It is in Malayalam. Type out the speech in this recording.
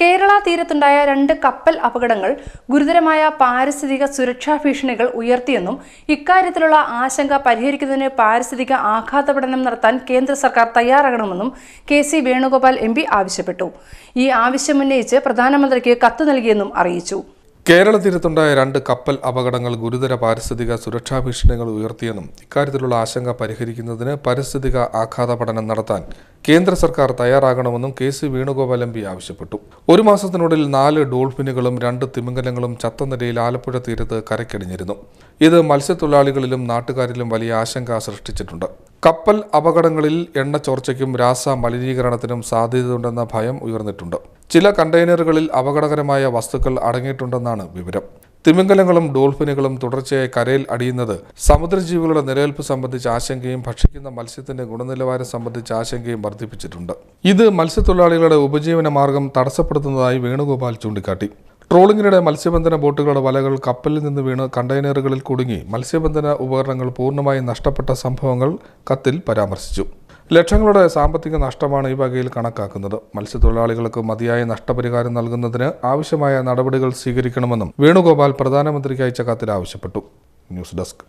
കേരള തീരത്തുണ്ടായ 2 കപ്പൽ അപകടങ്ങൾ ഗുരുതരമായ പാരിസ്ഥിതിക സുരക്ഷാ ഭീഷണികൾ ഉയർത്തിയെന്നും ഇക്കാര്യത്തിലുള്ള ആശങ്ക പരിഹരിക്കുന്നതിന് പാരിസ്ഥിതിക ആഘാത പഠനം നടത്താൻ കേന്ദ്ര സർക്കാർ തയ്യാറാകണമെന്നും കെ.സി. വേണുഗോപാൽ എം.പി. ആവശ്യപ്പെട്ടു. ഈ ആവശ്യമുന്നയിച്ച് പ്രധാനമന്ത്രിക്ക് കത്ത് നൽകിയെന്നും അറിയിച്ചു. കേരള തീരത്തുണ്ടായ 2 കപ്പൽ അപകടങ്ങൾ ഗുരുതര പാരിസ്ഥിതിക സുരക്ഷാ ഭീഷണികൾ ഉയർത്തിയെന്നും ഇക്കാര്യത്തിലുള്ള ആശങ്ക പരിഹരിക്കുന്നതിന് പാരിസ്ഥിതിക ആഘാത പഠനം നടത്താൻ കേന്ദ്ര സർക്കാർ തയ്യാറാകണമെന്നും കെ.സി. വേണുഗോപാൽ എം.പി. ആവശ്യപ്പെട്ടു. 1 മാസത്തിനുള്ളിൽ 4 ഡോൾഫിനുകളും 2 തിമിംഗലങ്ങളും ചത്ത നിലയിൽ ആലപ്പുഴ തീരത്ത് കരയ്ക്കടിഞ്ഞിരുന്നു. ഇത് മത്സ്യത്തൊഴിലാളികളിലും നാട്ടുകാരിലും വലിയ ആശങ്ക സൃഷ്ടിച്ചിട്ടുണ്ട്. കപ്പൽ അപകടങ്ങളിൽ എണ്ണച്ചോർച്ചയ്ക്കും രാസ മലിനീകരണത്തിനും സാധ്യതയുണ്ടെന്ന ഭയം ഉയർന്നിട്ടുണ്ട്. ചില കണ്ടെയ്നറുകളിൽ അപകടകരമായ വസ്തുക്കൾ അടങ്ങിയിട്ടുണ്ടെന്നാണ് വിവരം. തിമിംഗലങ്ങളും ഡോൾഫിനുകളും തുടർച്ചയായി കരയിൽ അടിയുന്നത് സമുദ്രജീവികളുടെ നിലനിൽപ്പ് സംബന്ധിച്ച ആശങ്കയും ഭക്ഷിക്കുന്ന മത്സ്യത്തിന്റെ ഗുണനിലവാരം സംബന്ധിച്ച ആശങ്കയും വർദ്ധിപ്പിച്ചിട്ടുണ്ട്. ഇത് മത്സ്യത്തൊഴിലാളികളുടെ ഉപജീവന മാർഗം തടസ്സപ്പെടുത്തുന്നതായി വേണുഗോപാൽ ചൂണ്ടിക്കാട്ടി. ട്രോളിംഗിനിടെ മത്സ്യബന്ധന ബോട്ടുകളുടെ വലകൾ കപ്പലിൽ നിന്ന് വീണ് കണ്ടെയ്നറുകളിൽ കുടുങ്ങി മത്സ്യബന്ധന ഉപകരണങ്ങൾ പൂർണ്ണമായും നഷ്ടപ്പെട്ട സംഭവങ്ങൾ കത്തിൽ പരാമർശിച്ചു. ലക്ഷങ്ങളുടെ സാമ്പത്തിക നഷ്ടമാണ് ഈ വകയിൽ കണക്കാക്കുന്നത്. മത്സ്യത്തൊഴിലാളികൾക്ക് മതിയായ നഷ്ടപരിഹാരം നൽകുന്നതിന് ആവശ്യമായ നടപടികൾ സ്വീകരിക്കണമെന്നും വേണുഗോപാൽ പ്രധാനമന്ത്രിക്ക് അയച്ച കത്തിൽ ആവശ്യപ്പെട്ടു. News desk.